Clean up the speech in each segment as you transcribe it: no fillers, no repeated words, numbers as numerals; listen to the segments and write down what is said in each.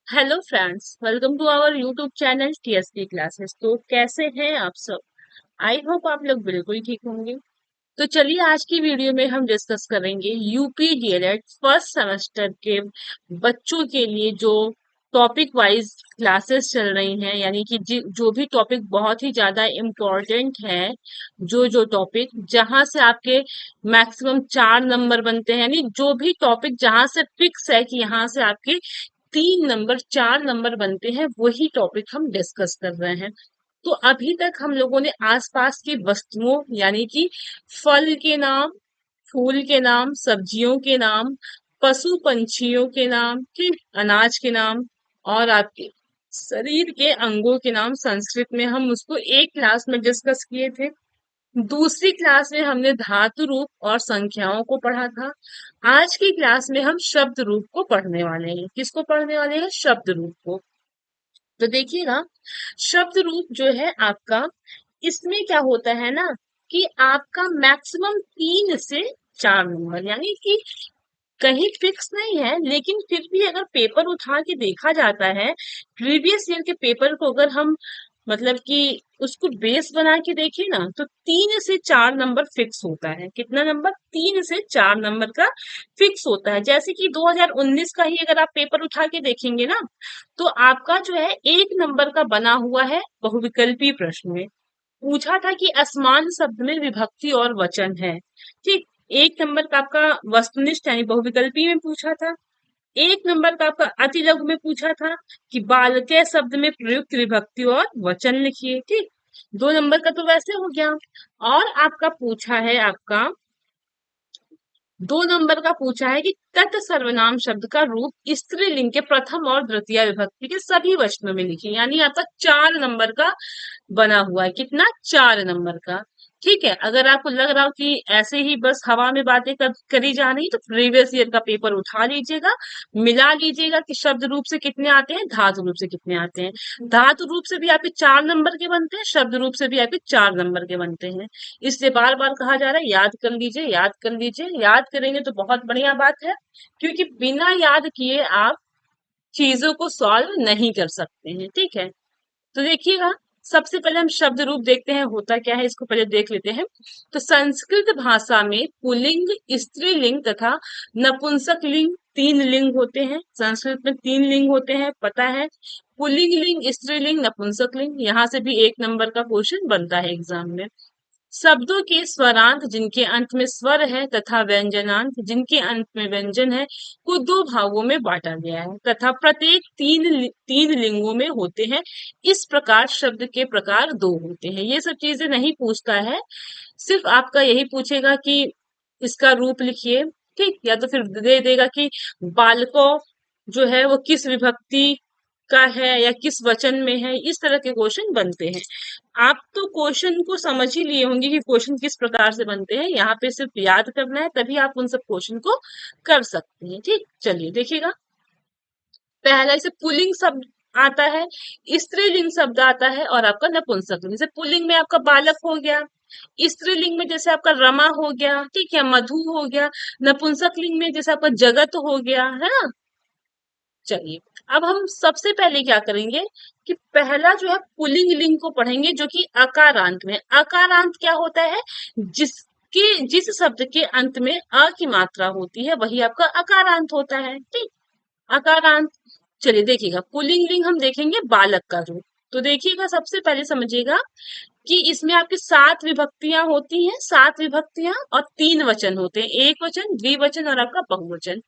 Hello friends, welcome to our YouTube channel TSP classes. तो कैसे हैं आप सब? आई होप आप लोग बिल्कुल ठीक होंगे। तो चलिए आज की वीडियो में हम डिस्कस करेंगे यूपी डीएलएड फर्स्ट सेमेस्टर के बच्चों के लिए जो टॉपिक वाइज क्लासेस चल रही हैं, यानी कि जो भी टॉपिक बहुत ही ज्यादा इम्पोर्टेंट है, जो जो टॉपिक जहां से आपके मैक्सिमम 4 नंबर बनते हैं, यानी जो भी टॉपिक जहां से फिक्स है कि यहाँ से आपके 3 नंबर 4 नंबर बनते हैं, वही टॉपिक हम डिस्कस कर रहे हैं। तो अभी तक हम लोगों ने आसपास की वस्तुओं यानी कि फल के नाम, फूल के नाम, सब्जियों के नाम, पशु पंछियों के नाम, ठीक, अनाज के नाम और आपके शरीर के अंगों के नाम संस्कृत में हम उसको एक क्लास में डिस्कस किए थे। दूसरी क्लास में हमने धातु रूप और संख्याओं को पढ़ा था। आज की क्लास में हम शब्द रूप को पढ़ने वाले हैं। किसको पढ़ने वाले हैं? शब्द रूप को। तो देखिएगा, शब्द रूप जो है आपका, इसमें क्या होता है ना कि आपका मैक्सिमम 3 से 4 नंबर, यानी कि कहीं फिक्स नहीं है, लेकिन फिर भी अगर पेपर उठा के देखा जाता है, प्रीवियस ईयर के पेपर को अगर हम मतलब कि उसको बेस बना के देखें ना, तो 3 से 4 नंबर फिक्स होता है। कितना नंबर? 3 से 4 नंबर का फिक्स होता है। जैसे कि 2019 का ही अगर आप पेपर उठा के देखेंगे ना, तो आपका जो है 1 नंबर का बना हुआ है बहुविकल्पी प्रश्न में। पूछा था कि असमान शब्द में विभक्ति और वचन है, ठीक। 1 नंबर का आपका वस्तुनिष्ठ यानी बहुविकल्पी में पूछा था। 1 नंबर का आपका अति लघु में पूछा था कि बालके शब्द में प्रयुक्त विभक्ति और वचन लिखिए, ठीक। 2 नंबर का तो वैसे हो गया। और आपका पूछा है, आपका 2 नंबर का पूछा है कि तत् सर्वनाम शब्द का रूप स्त्रीलिंग के प्रथम और द्वितीय विभक्ति के सभी वचनों में लिखिए। यानी आपका 4 नंबर का बना हुआ है। कितना? 4 नंबर का। ठीक है, अगर आपको लग रहा हो कि ऐसे ही बस हवा में बातें करी जा रही, तो प्रीवियस ईयर का पेपर उठा लीजिएगा, मिला लीजिएगा कि शब्द रूप से कितने आते हैं, धातु रूप से कितने आते हैं। धातु रूप से भी आपके 4 नंबर के बनते हैं, शब्द रूप से भी आपके 4 नंबर के बनते हैं। इसलिए बार बार कहा जा रहा है याद कर लीजिए, याद कर लीजिए। याद करेंगे तो बहुत बढ़िया बात है, क्योंकि बिना याद किए आप चीजों को सॉल्व नहीं कर सकते हैं। ठीक है, तो देखिएगा, सबसे पहले हम शब्द रूप देखते हैं होता क्या है, इसको पहले देख लेते हैं। तो संस्कृत भाषा में पुल्लिंग, स्त्रीलिंग तथा नपुंसक लिंग 3 लिंग होते हैं। संस्कृत में 3 लिंग होते हैं, पता है। पुल्लिंग लिंग, स्त्रीलिंग, नपुंसक लिंग। यहाँ से भी 1 नंबर का क्वेश्चन बनता है एग्जाम में। शब्दों के स्वरांत जिनके अंत में स्वर है तथा व्यंजनांत जिनके अंत में व्यंजन है को 2 भागों में बांटा गया है तथा प्रत्येक तीन लिंगों में होते हैं। इस प्रकार शब्द के प्रकार 2 होते हैं। ये सब चीजें नहीं पूछता है, सिर्फ आपका यही पूछेगा कि इसका रूप लिखिए, ठीक। या तो फिर दे देगा कि बालकों जो है वो किस विभक्ति का है या किस वचन में है। इस तरह के क्वेश्चन बनते हैं। आप तो क्वेश्चन को समझ ही लिए होंगे कि क्वेश्चन किस प्रकार से बनते हैं। यहाँ पे सिर्फ याद करना है, तभी आप उन सब क्वेश्चन को कर सकते हैं, ठीक। चलिए देखिएगा, पहला इसे पुल्लिंग शब्द आता है, स्त्रीलिंग शब्द आता है और आपका नपुंसक लिंग। जैसे पुल्लिंग में आपका बालक हो गया, स्त्रीलिंग में जैसे आपका रमा हो गया, ठीक है, मधु हो गया। नपुंसक लिंग में जैसे आपका जगत हो गया, है ना। चलिए, अब हम सबसे पहले क्या करेंगे कि पहला जो है पुल्लिंग लिंग को पढ़ेंगे, जो कि अकारांत में। अकारांत क्या होता है? जिस शब्द के अंत में अ की मात्रा होती है वही आपका अकारांत होता है, ठीक। अकारांत। चलिए देखिएगा, पुल्लिंग लिंग हम देखेंगे बालक का रूप। तो देखिएगा, सबसे पहले समझिएगा कि इसमें आपकी 7 विभक्तियां होती हैं, 7 विभक्तियां और 3 वचन होते हैं, एक वचन, द्विवचन और आपका बहुवचन।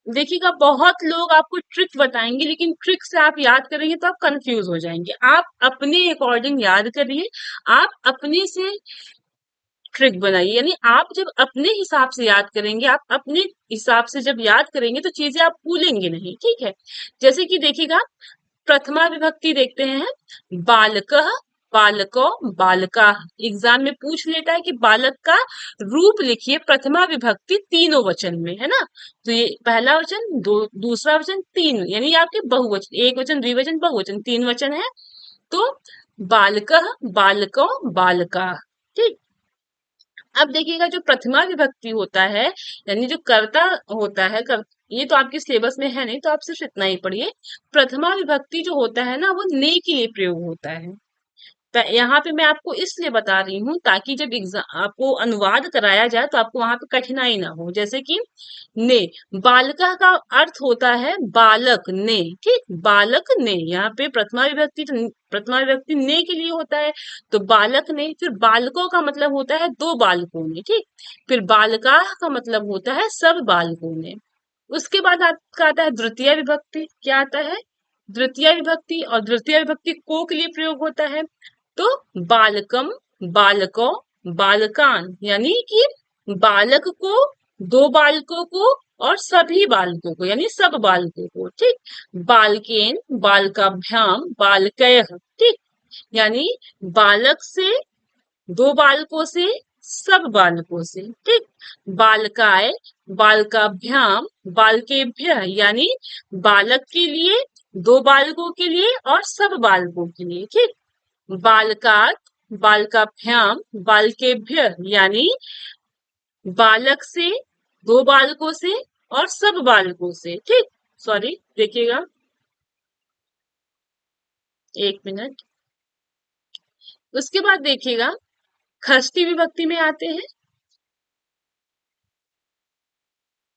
देखिएगा, बहुत लोग आपको ट्रिक बताएंगे, लेकिन ट्रिक से आप याद करेंगे तो आप कंफ्यूज हो जाएंगे। आप अपने अकॉर्डिंग याद करिए, आप अपने से ट्रिक बनाइए। यानी आप जब अपने हिसाब से याद करेंगे, आप अपने हिसाब से जब याद करेंगे तो चीजें आप भूलेंगे नहीं, ठीक है। जैसे कि देखिएगा, प्रथमा विभक्ति देखते हैं, बालकः, बालको, बालका। एग्जाम में पूछ लेता है कि बालक का रूप लिखिए प्रथमा विभक्ति तीनों वचन में, है ना। तो ये पहला वचन, दूसरा वचन, तीन, यानी आपके बहुवचन, एक वचन, द्विवचन, बहुवचन, 3 वचन है। तो बालकः, बालको, बालका, ठीक। अब देखिएगा, जो प्रथमा विभक्ति होता है, यानी जो कर्ता होता है, ये तो आपके सिलेबस में है नहीं, तो आप सिर्फ इतना ही पढ़िए। प्रथमा विभक्ति जो होता है ना, वो ने के लिए प्रयोग होता है। यहाँ पे मैं आपको इसलिए बता रही हूँ ताकि जब एग्जाम आपको अनुवाद कराया जाए तो आपको वहां पे कठिनाई ना हो। जैसे कि ने, बालका का अर्थ होता है बालक ने, ठीक, बालक ने, यहाँ पे प्रथमा विभक्ति ने के लिए होता है, तो बालक ने। फिर बालकों का मतलब होता है दो बालकों ने, ठीक। फिर बालका का मतलब होता है सब बालकों ने। उसके बाद आपका आता है द्वितीय विभक्ति। क्या आता है? द्वितीय विभक्ति। और द्वितीय विभक्ति को के लिए प्रयोग होता है, तो बालकम, बालको, बालकान, यानी कि बालक को, दो बालकों को और सभी बालकों को, यानी सब बालकों को, ठीक। बालकेन, बालकाभ्याम, बालकयः, ठीक, यानी बालक से, दो बालकों से, सब बालकों से, ठीक। बालकाय, बालकाभ्याम, बालकेभ्यः, यानी बालक के लिए, दो बालकों के लिए और सब बालकों के लिए, ठीक। बालकात, बालकाभ्याम, बालकेभ्यः, यानी बालक से, दो बालकों से और सब बालकों से, ठीक। सॉरी, देखिएगा, एक मिनट। उसके बाद देखिएगा, षष्ठी विभक्ति में आते हैं।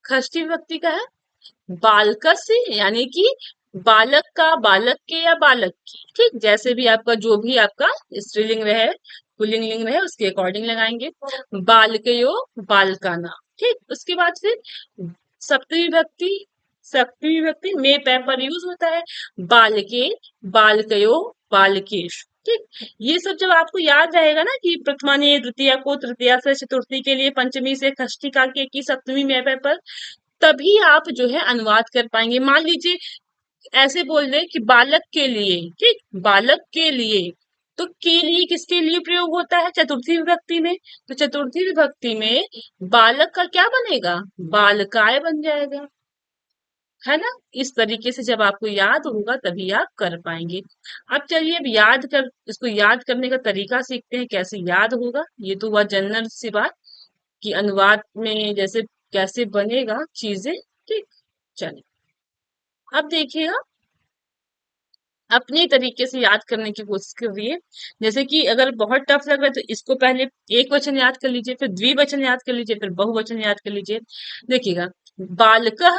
षष्ठी विभक्ति का है बालकस्य, यानी कि बालक का, बालक के या बालक की, ठीक। जैसे भी आपका, जो भी आपका स्त्रीलिंग रहे, पुल्लिंग लिंग रहे, उसके अकॉर्डिंग लगाएंगे। बालकयो, बालकाना, ठीक। उसके बाद फिर सप्तमी विभक्ति। सप्तमी विभक्ति में पे पर यूज होता है, बालके, बालकयो, बालकेश, ठीक। ये सब जब आपको याद रहेगा ना कि प्रथमा ने द्वितीय को, तृतीया से चतुर्थी के लिए, पंचमी से षष्ठिका के की, सप्तमी में पे पर, तभी आप जो है अनुवाद कर पाएंगे। मान लीजिए ऐसे बोल दे कि बालक के लिए, ठीक, बालक के लिए, तो के लिए किसके लिए प्रयोग होता है? चतुर्थी विभक्ति में। तो चतुर्थी विभक्ति में बालक का क्या बनेगा? बालकाय बन जाएगा, है ना। इस तरीके से जब आपको याद होगा तभी आप कर पाएंगे। अब चलिए, अब इसको याद करने का तरीका सीखते हैं, कैसे याद होगा। ये तो हुआ जनरल सी बात कि अनुवाद में जैसे कैसे बनेगा चीजें, ठीक। चलिए, अब देखिएगा, अपने तरीके से याद करने की कोशिश करिए। जैसे कि अगर बहुत टफ लग रहा है तो इसको पहले एक वचन याद कर लीजिए, फिर द्विवचन याद कर लीजिए, फिर बहुवचन याद कर लीजिए। देखिएगा, बालकः,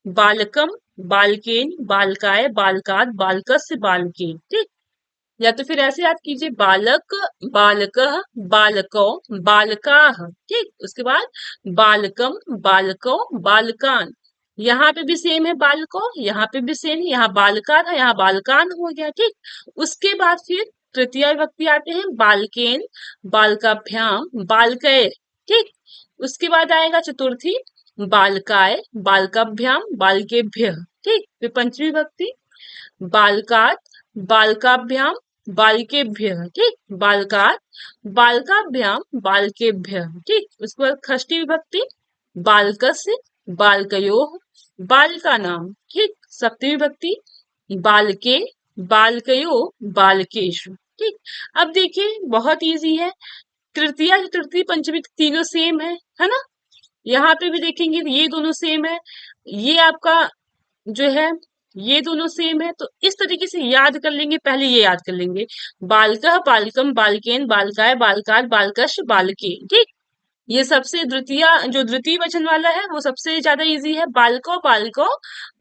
बालकम, बालकेन, बालकाय, बालकात, बालकस्य, बालकेन, ठीक। या तो फिर ऐसे याद कीजिए, बालक, बालकः, बालको, बालकाः, ठीक। उसके बाद बालकम, बालको, बालकान। यहाँ पे भी सेम है बालको, यहाँ पे भी सेम, यहाँ बालका था, यहाँ बालकान हो गया, ठीक। उसके बाद फिर तृतीय विभक्ति आते हैं, बालकेन, बालकाभ्याम, बालकय, ठीक। उसके बाद आएगा चतुर्थी, बालकाय, बालकाभ्याम, बालकेभ्यः, ठीक। फिर पंचमी विभक्ति, बालकात, बालकाभ्याम, बालकेभ्यः, ठीक। बालकात, बालकाभ्याम, बालकेभ्यः, ठीक। उसके बाद षष्ठी विभक्ति, बालकस्य, बालकयोः, बालिकानां, ठीक। सप्तमी विभक्ति, बालके, बालकयो, बालकेषु, ठीक। अब देखिए, बहुत इजी है। तृतीया, चतुर्थी, पंचमी तीनों सेम है ना। यहाँ पे भी देखेंगे तो ये दोनों सेम है, ये आपका जो है ये दोनों सेम है। तो इस तरीके से याद कर लेंगे, पहले ये याद कर लेंगे, बालकः, बालकम, बालकेन, बालकाय, बालकात, बालकश, बालके, ठीक। ये सबसे जो द्वितीय वचन वाला है वो सबसे ज्यादा इजी है, बालको, बालको,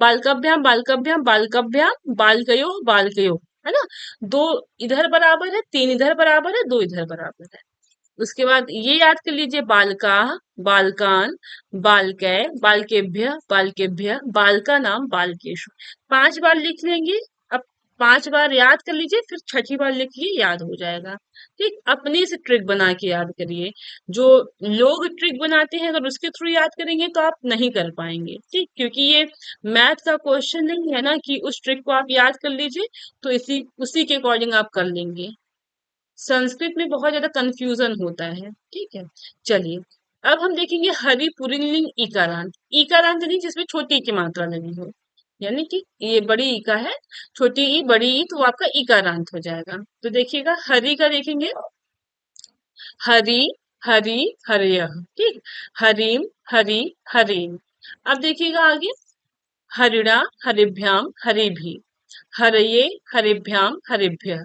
बालकाभ्याम, बालकाभ्याम, बालकाभ्याम, बालकयो, बालकयो, है ना। दो इधर बराबर है, तीन इधर बराबर है, दो इधर बराबर है। उसके बाद ये याद कर लीजिए, बालका, बालकान, बालकै, बालकेभ्य, बालकेभ्य, बालका नाम, बालकेशु। 5 बार लिख लेंगे। अब 5 बार याद कर लीजिए, फिर छठी बार लिखिए, याद हो जाएगा, ठीक। अपने से ट्रिक बना के याद करिए। जो लोग ट्रिक बनाते हैं अगर उसके थ्रू याद करेंगे तो आप नहीं कर पाएंगे, ठीक। क्योंकि ये मैथ का क्वेश्चन नहीं है ना कि उस ट्रिक को आप याद कर लीजिए, तो इसी उसी के अकॉर्डिंग आप कर लेंगे। संस्कृत में बहुत ज्यादा कंफ्यूजन होता है, ठीक है। चलिए, अब हम देखेंगे हरि पुल्लिंग इकारांत। इकारांत नहीं जिसमें छोटी की मात्रा लगी हो, यानी कि ये बड़ी ई का है, छोटी ई, बड़ी ई, तो वो आपका इकारांत हो जाएगा। तो देखिएगा, हरि का देखेंगे, हरि, हरि, हरयः, ठीक। हरिम, हरि, हरिम। अब देखिएगा आगे, हरिणा हरिभ्याम हरिभि, हरये हरिभ्याम हरिभ्यः,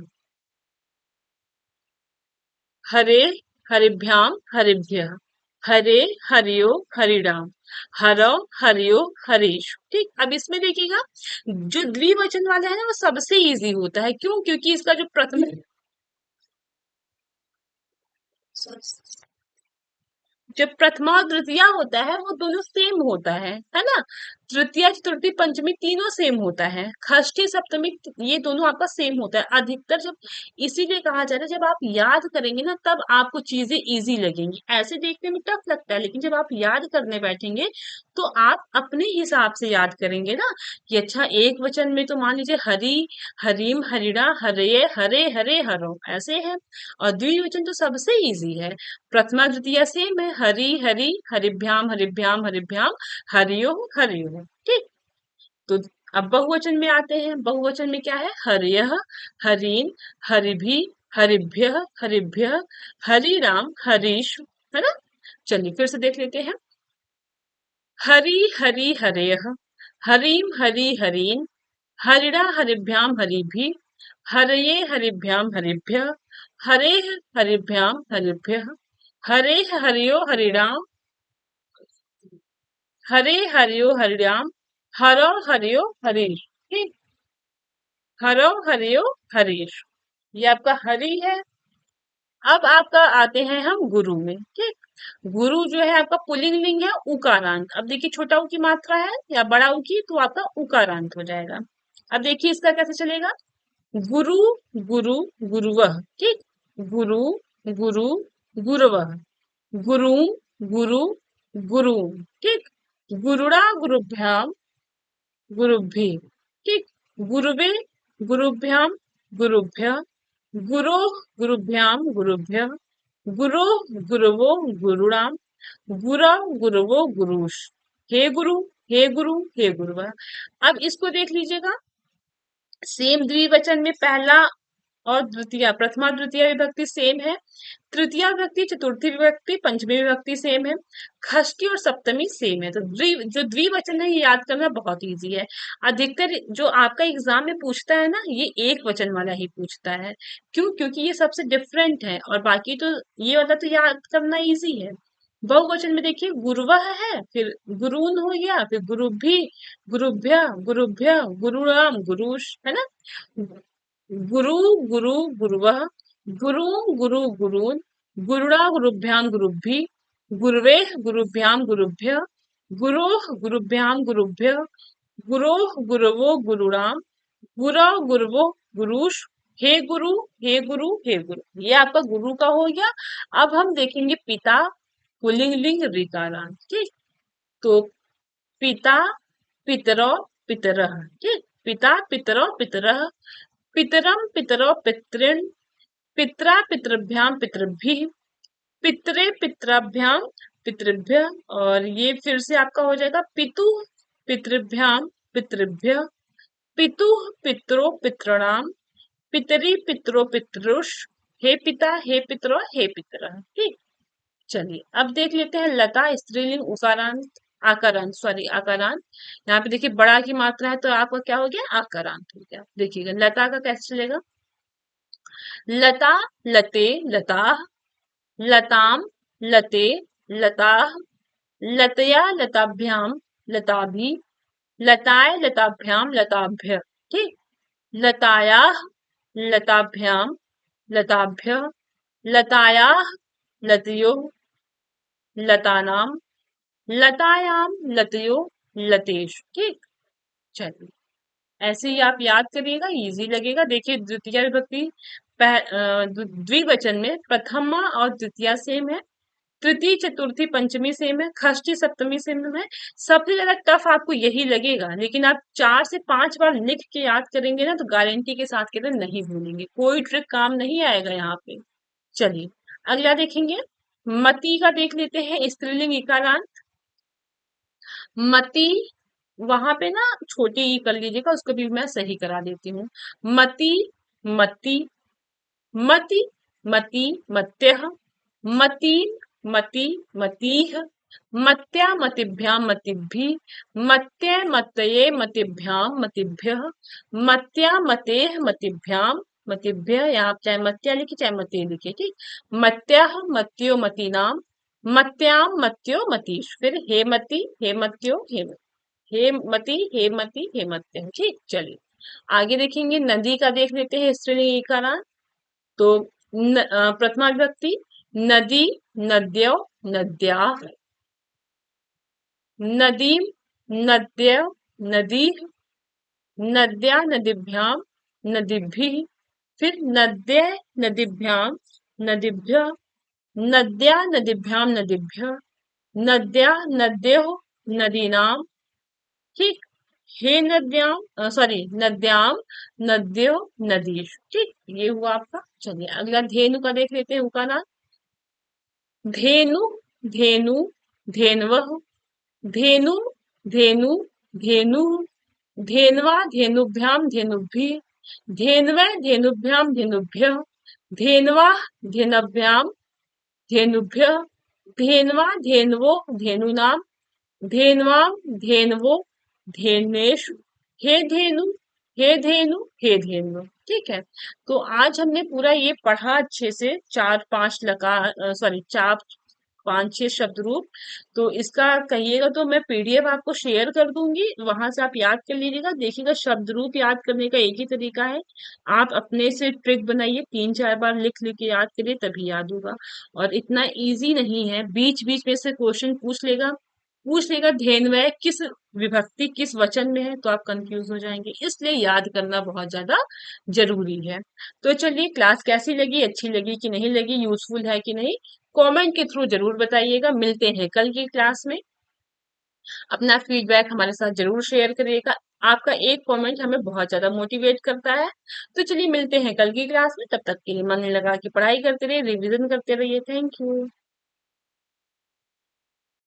हरे हरिभ्याम हरिभ्यः, हरे हरियो हरिणाम, हरौ हरियो हरीश। ठीक, अब इसमें देखिएगा जो द्विवचन वाला है ना वो सबसे इजी होता है। क्यों? क्योंकि इसका जो प्रथम जब प्रथमा और द्वितीया होता है वो दोनों सेम होता है ना। तृतीया चतुर्थी पंचमी तीनों सेम होता है, षष्ठी सप्तमी ये दोनों आपका सेम होता है अधिकतर। जब इसीलिए कहा जाता है जब आप याद करेंगे ना तब आपको चीजें इजी लगेंगी, ऐसे देखने में टफ लगता है लेकिन जब आप याद करने बैठेंगे तो आप अपने हिसाब से याद करेंगे ना कि अच्छा एक वचन में तो मान लीजिए हरि हरिम हरिणा हरये हरे हरे हरो ऐसे है, और द्विवचन तो सबसे इजी है। प्रथमा द्वितीया सेम है, हरि हरि हरिभ्याम हरिभ्याम हरिभ्याम हरियो हरियो। ठीक, तो अब बहुवचन में आते हैं। बहुवचन में क्या है? हरियः हरीन हरिभि हरिभ्यः हरिभ्यः हरिराम हरीश, है ना। चलिए फिर से देख लेते हैं। हरि हरि हरेयः हरिम हरि हरीन हरिणा हरिभ्याम हरिभि हरये हरिभ्याम हरिभ्यः हरेः हरिभ्याम हरिभ्यः हरेः हरियो हरिणाम हरे हरियो हरिणाम हरो हरियो हरीश। ठीक, हरो हरियो हरीश, ये आपका हरि है। अब आपका आते हैं हम गुरु में। ठीक, गुरु जो है आपका पुल्लिंग लिंग है उकारांत। अब देखिए छोटा ऊ की मात्रा है या बड़ा ऊ की तो आपका उकारांत हो जाएगा। अब देखिए इसका कैसे चलेगा। गुरु गुरु गुरुवः। ठीक, गुरु गुरु गुरुवः, गुरुम गुरु गुरुम। ठीक, गुरुड़ा गुरुभ्याम गुरुभ्हि। ठीक, गुरुवे गुरुभ्याम गुरुभ्यः, गुरोः गुरुभ्याम गुरुभ्यः, गुरोः गुरवो गुरुणाम, गुरौ गुरवो गुरुष। हे गुरु हे गुरु हे गुरुवः। अब इसको देख लीजिएगा, सेम द्विवचन में पहला और द्वितीय प्रथमा द्वितीय विभक्ति सेम है, तृतीया विभक्ति चतुर्थी विभक्ति पंचमी विभक्ति सेम है, षष्ठी और सप्तमी सेम है। तो जो द्विवचन है ये याद करना बहुत इजी है। अधिकतर जो आपका एग्जाम में पूछता है ना ये एक वचन वाला ही पूछता है। क्यों? क्योंकि ये सबसे डिफरेंट है और बाकी तो ये वाला तो याद करना इजी है। बहुवचन में देखिए गुरुवः है, फिर गुरून हो गया, फिर गुरुभि गुरुभ्य गुरुभ्य गुरुराम गुरुष, है ना। गुरु गुरु गुरुवः, गुरु गुरु गुरून्, गुरुणा गुरुभ्यां गुरुभ्हि, गुरुवेः गुरुभ्यां गुरुभ्यः, गुरोः गुरुभ्यां गुरुभ्यः, गुरोः गुरवो गुरुणाम, गुरौ गुरवो गुरुष। हे गुरु हे गुरु हे गुरु, ये आपका गुरु का हो गया। अब हम देखेंगे पिता पुल्लिंग लिंग ऋकारांत। ठीक, तो पिता पितरौ पितरः। ठीक, पिता पितरौ पितरः, पितरम पितरौ पितॄन्, पित्रा पितृभ्याम पितृभ्यः, पितरे पितराभ्याम पितृभ्यः। और ये फिर से आपका हो जाएगा पितु पितृभ्याम पितृभ्यः, पितुः पितरो पितॄणाम, पितरी पितरो पितरुष। हे पिता हे पितरो हे पितरः। ठीक, चलिए अब देख लेते हैं लता स्त्रीलिंग उकारांत आकारांत सॉरी आकारांत। यहाँ पे देखिए बड़ा की मात्रा है तो आपका क्या हो गया? आकारांत हो गया। देखिएगा लता का कैसे चलेगा। लता लते लताः, लताम लते लताः, लतया लताभ्याम लताभि, लताय लताभ्याम लताभ्य। ठीक, लतायाः लताभ्याम लताभ्य, लतायाः लतयोः लतानाम, लतायाम लतयो लतेश। ठीक, चलिए ऐसे ही आप याद करिएगा, इजी लगेगा। देखिए द्वितीय विभक्ति द्विवचन में प्रथमा और द्वितीय सेम है, तृतीय चतुर्थी पंचमी सेम है, षष्ठी सप्तमी सेम है। सबसे ज्यादा टफ आपको यही लगेगा, लेकिन आप 4 से 5 बार लिख के याद करेंगे ना तो गारंटी के साथ कहते हैं नहीं भूलेंगे, कोई ट्रिक काम नहीं आएगा यहाँ पे। चलिए अगला देखेंगे, मती का देख लेते हैं स्त्रीलिंग इकारांत। मती वहां पे ना छोटी ई कर लीजिएगा, उसको भी मैं सही करा देती हूँ। मती मती मति मति मत्यः, मतीन मति मतीह, मत्या मतिभ्याम मतिभि, मत्य मतये मतिभ्याम मतिभ्यः, मत्या मतेह मतिभ्याम मतिभ्य, यहाँ आप चाहे मत्या लिखे चाहे मते लिखे, ठीक। मत्याह मत्यो मतीनाम, मत्याम मत्यो मतीश, फिर हेमति हेमत्यो हेम, हेमति हेमति हेमत्य, ठीक। चलिए आगे देखेंगे, नदी का देख लेते हैं स्त्रीलिंग का नाम। तो प्रथमा विभक्ति नदी, नद्यो, नद्याः, नदीम, नद्य, नदीः, नद्या नदीभ्याम, नदीभिः, फिर नद्य नदीभ्याम, नदीभ्यः, नद्या नदीभ्याम नदीभ्यः, नद्या नद्योः, नदीनाम, ठीक। हे नद्याम, सॉरी नद्याम, नद्यो, नदीश, ठीक। ये हुआ आपका। चलिए अगला धेनु का देख लेते हैं, उनका नाम। धेनु, धेनु, धेनवः, धेनु, धेनु, धेनुः, धेन्वा धेनुभ्याम धेनुभ्यः, धेन्वै धेनुभ्याम धेनुभ्यः, धेन्वाः धेनव्याम धेनुभ्यः, धेन्वा धेन्वो धेनूनाम, धेन्वाम धेन्वो धेनेषु, हे धेनु, हे धेनु, हे धेनु, ठीक है। तो आज हमने पूरा ये पढ़ा अच्छे से, चार पांच लकार, सॉरी चार पांच छह शब्द रूप। तो इसका कहिएगा तो मैं पीडीएफ आपको शेयर कर दूंगी, वहां से आप याद कर लीजिएगा। देखिएगा शब्द रूप याद करने का एक ही तरीका है, आप अपने से ट्रिक बनाइए, तीन चार बार लिख लिख के याद करिए तभी याद होगा। और इतना इजी नहीं है, बीच बीच में से क्वेश्चन पूछ लेगा धेन्वय किस विभक्ति किस वचन में है, तो आप कंफ्यूज हो जाएंगे, इसलिए याद करना बहुत ज्यादा जरूरी है। तो चलिए क्लास कैसी लगी, अच्छी लगी कि नहीं लगी, यूजफुल है कि नहीं, कमेंट के थ्रू जरूर बताइएगा। मिलते हैं कल की क्लास में, अपना फीडबैक हमारे साथ जरूर शेयर करिएगा। आपका एक कमेंट हमें बहुत ज्यादा मोटिवेट करता है। तो चलिए मिलते हैं कल की क्लास में, तब तक के लिए मन लगा के पढ़ाई करते रहिए, रिवीजन करते रहिए। Thank you.